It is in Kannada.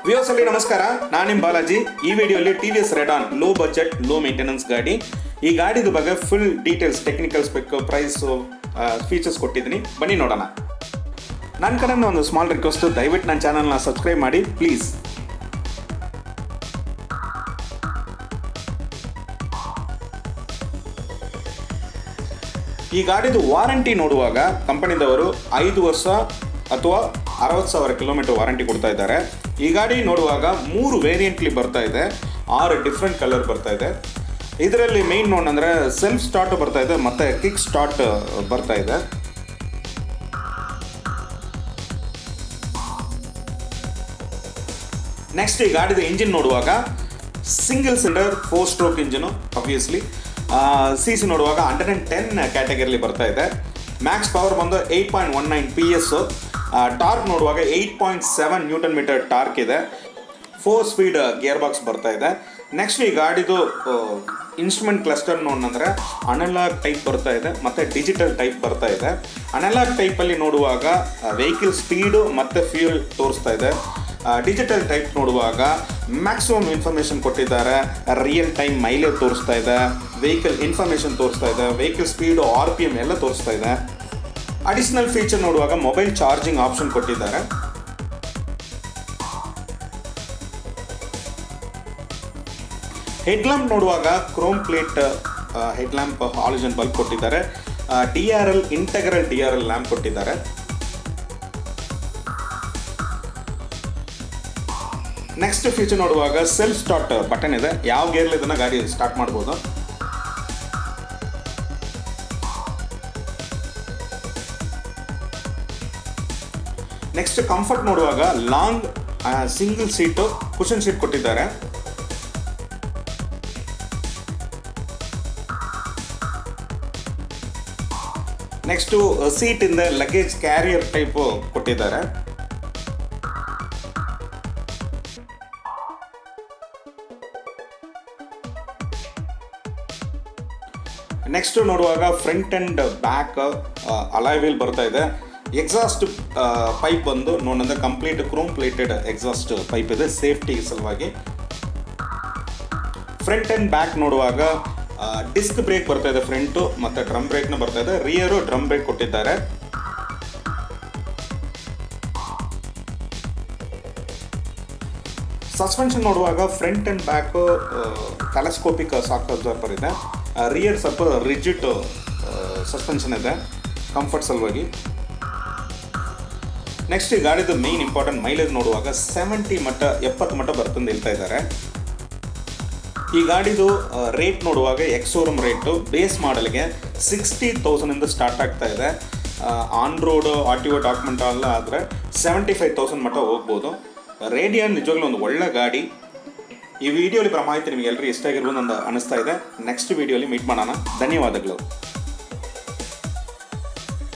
ವ್ಯೂವರ್ಸ್ ಅಲ್ಲಿ ನಮಸ್ಕಾರ, ನಾನು ನಿಮ್ಮ ಬಾಲಾಜಿ. ಈ ವಿಡಿಯೋಲಿ TVS Radeon low budget low maintenance ಗಾಡಿ. ಈ ಗಾಡಿದ ಬಗ್ಗೆ full details, technical speck, price, features ಕೊಟ್ಟಿದ್ದೀನಿ. ಬನ್ನಿ ನೋಡೋಣ. ನನ್ನ ಕಡೆಯಿಂದ ಒಂದು ಸ್ಮಾಲ್ ರಿಕ್ವೆಸ್ಟ್, ದಯವಿಟ್ಟು ನನ್ನ ಚಾನಲ್ನ ಸಬ್ಸ್ಕ್ರೈಬ್ ಮಾಡಿ ಪ್ಲೀಸ್. ಈ ಗಾಡಿದು ವಾರಂಟಿ ನೋಡುವಾಗ ಕಂಪನಿದವರು 5 ವರ್ಷ ಅಥವಾ 60,000 ಕಿಲೋಮೀಟರ್ ವಾರಂಟಿ ಕೊಡ್ತಾ ಇದ್ದಾರೆ. ಈ ಗಾಡಿ ನೋಡುವಾಗ 3 ವೇರಿಯಂಟ್ಲಿ ಬರ್ತಾ ಇದೆ, 6 ಡಿಫ್ರೆಂಟ್ ಕಲರ್ ಬರ್ತಾ ಇದೆ. ಇದರಲ್ಲಿ ಮೇನ್ ನೋಡಂದ್ರೆ ಸೆಲ್ಫ್ ಸ್ಟಾರ್ಟ್ ಬರ್ತಾ ಇದೆ ಮತ್ತು ಕಿಕ್ ಸ್ಟಾರ್ಟ್ ಬರ್ತಾ ಇದೆ. ನೆಕ್ಸ್ಟ್ ಈ ಗಾಡಿದ ಇಂಜಿನ್ ನೋಡುವಾಗ single cylinder 4 stroke engine. Obviously CC ನೋಡುವಾಗ 110 ಕ್ಯಾಟಗರಿಲಿ ಬರ್ತಾ ಇದೆ. ಮ್ಯಾಕ್ಸ್ ಪವರ್ ಬಂದು 8.19 PS. ಟಾರ್ಕ್ ನೋಡುವಾಗ 8.7 ನ್ಯೂಟನ್ ಮೀಟರ್ ಟಾರ್ಕ್ ಇದೆ. 4 ಸ್ಪೀಡ್ ಗೇರ್ ಬಾಕ್ಸ್ ಬರ್ತಾ ಇದೆ. ನೆಕ್ಸ್ಟ್ ಈ ಗಾಡಿದು ಇನ್ಸ್ಟ್ರೂಮೆಂಟ್ ಕ್ಲಸ್ಟರ್ ನೋಡಿದ್ರೆ ಅನಲಾಗ್ ಟೈಪ್ ಬರ್ತಾ ಇದೆ ಮತ್ತು ಡಿಜಿಟಲ್ ಟೈಪ್ ಬರ್ತಾ ಇದೆ. ಅನಲಾಗ್ ಟೈಪಲ್ಲಿ ನೋಡುವಾಗ ವೆಹಿಕಲ್ ಸ್ಪೀಡು ಮತ್ತು ಫ್ಯೂಯಲ್ ತೋರಿಸ್ತಾ ಇದೆ. ಡಿಜಿಟಲ್ ಟೈಪ್ ನೋಡುವಾಗ ಮ್ಯಾಕ್ಸಿಮಮ್ ಇನ್ಫಾರ್ಮೇಷನ್ ಕೊಟ್ಟಿದ್ದಾರೆ. ರಿಯಲ್ ಟೈಮ್ ಮೈಲೇಜ್ ತೋರಿಸ್ತಾ ಇದೆ, ವೆಹಿಕಲ್ ಇನ್ಫಾರ್ಮೇಷನ್ ತೋರಿಸ್ತಾ ಇದೆ, ವೆಹಿಕಲ್ ಸ್ಪೀಡು, RPM ಎಲ್ಲ ತೋರಿಸ್ತಾ ಇದೆ. ಅಡಿಷನಲ್ ಫೀಚರ್ ನೋಡುವಾಗ ಮೊಬೈಲ್ ಚಾರ್ಜಿಂಗ್ ಆಪ್ಷನ್ ಕೊಟ್ಟಿದ್ದಾರೆ. ಹೆಡ್ಲ್ಯಾಂಪ್ ನೋಡುವಾಗ ಕ್ರೋಮ್ ಪ್ಲೇಟ್ ಹೆಡ್ಲ್ಯಾಂಪ್, ಹಾಲೋಜನ್ ಬಲ್ಬ್ ಕೊಟ್ಟಿದ್ದಾರೆ. DRL ಇಂಟೆಗ್ರಲ್ DRL ಲ್ಯಾಂಪ್ ಕೊಟ್ಟಿದ್ದಾರೆ. ನೆಕ್ಸ್ಟ್ ಫೀಚರ್ ನೋಡುವಾಗ ಸೆಲ್ಫ್ ಸ್ಟಾರ್ಟ್ ಬಟನ್ ಇದೆ. ಯಾವ ಗೇರ್ಲಿ ಇದನ್ನು ಗಾಡಿ ಸ್ಟಾರ್ಟ್ ಮಾಡ್ಬೋದು. ನೆಕ್ಸ್ಟ್ ಕಂಫರ್ಟ್ ನೋಡುವಾಗ long single seat cushion seat ಕೊಟ್ಟಿದ್ದಾರೆ. ನೆಕ್ಸ್ಟು ಸೀಟಿಂದ ಲಗೇಜ್ ಕ್ಯಾರಿಯರ್ ಟೈಪ್ ಕೊಟ್ಟಿದ್ದಾರೆ. ನೆಕ್ಸ್ಟ್ ನೋಡುವಾಗ front and back alloy wheel ಬರ್ತಾ ಇದೆ. ಎಕ್ಸಾಸ್ಟ್ ಪೈಪ್ ಬಂದು ನೋಡಿದ್ರೆ complete Chrome plated exhaust pipe ಇದೆ ಸೇಫ್ಟಿ ಸಲುವಾಗಿ. ಫ್ರಂಟ್ ಆ್ಯಂಡ್ ಬ್ಯಾಕ್ ನೋಡುವಾಗ ಡಿಸ್ಕ್ ಬ್ರೇಕ್ ಬರ್ತಾ ಇದೆ ಫ್ರಂಟು, ಮತ್ತು ಡ್ರಮ್ ಬ್ರೇಕ್ನ ಬರ್ತಾ ಇದೆ. ರಿಯರು ಡ್ರಮ್ ಬ್ರೇಕ್ ಕೊಟ್ಟಿದ್ದಾರೆ. ಸಸ್ಪೆನ್ಷನ್ ನೋಡುವಾಗ front and back telescopic shock absorber ಇದೆ. ರಿಯರ್ ಸ್ವಲ್ಪ ರಿಜಿಡ್ ಸಸ್ಪೆನ್ಷನ್ ಇದೆ ಕಂಫರ್ಟ್ ಸಲುವಾಗಿ. ನೆಕ್ಸ್ಟ್ ಈ ಗಾಡಿದು ಮೇನ್ ಇಂಪಾರ್ಟೆಂಟ್ ಮೈಲೇಜ್ ನೋಡುವಾಗ 70 ಮಟ್ಟ ಬರ್ತಂದು ಹೇಳ್ತಾ ಇದ್ದಾರೆ. ಈ ಗಾಡಿದು ರೇಟ್ ನೋಡುವಾಗ ಎಕ್ಸೋರೂಮ್ ರೇಟು ಬೇಸ್ ಮಾಡಲ್ಗೆ 60,000 ಸ್ಟಾರ್ಟ್ ಆಗ್ತಾ ಇದೆ. ಆನ್ ರೋಡ್ RTO ಡಾಕ್ಯುಮೆಂಟ್ ಎಲ್ಲ ಆದರೆ 75,000 ಮಟ್ಟ ಹೋಗ್ಬೋದು. ರೇಡಿಯನ್ ನಿಜವಾಗ್ಲೂ ಒಂದು ಒಳ್ಳೆ ಗಾಡಿ. ಈ ವಿಡಿಯೋಲಿ ಮಾಹಿತಿ ನಿಮಗೆ ಎಲ್ಲರೂ ಇಷ್ಟ ಆಗಿರ್ಬೋದು ಅಂತ ಅನಿಸ್ತಾ ಇದೆ. ನೆಕ್ಸ್ಟ್ ವಿಡಿಯೋಲಿ ಮೀಟ್ ಮಾಡೋಣ. ಧನ್ಯವಾದಗಳು.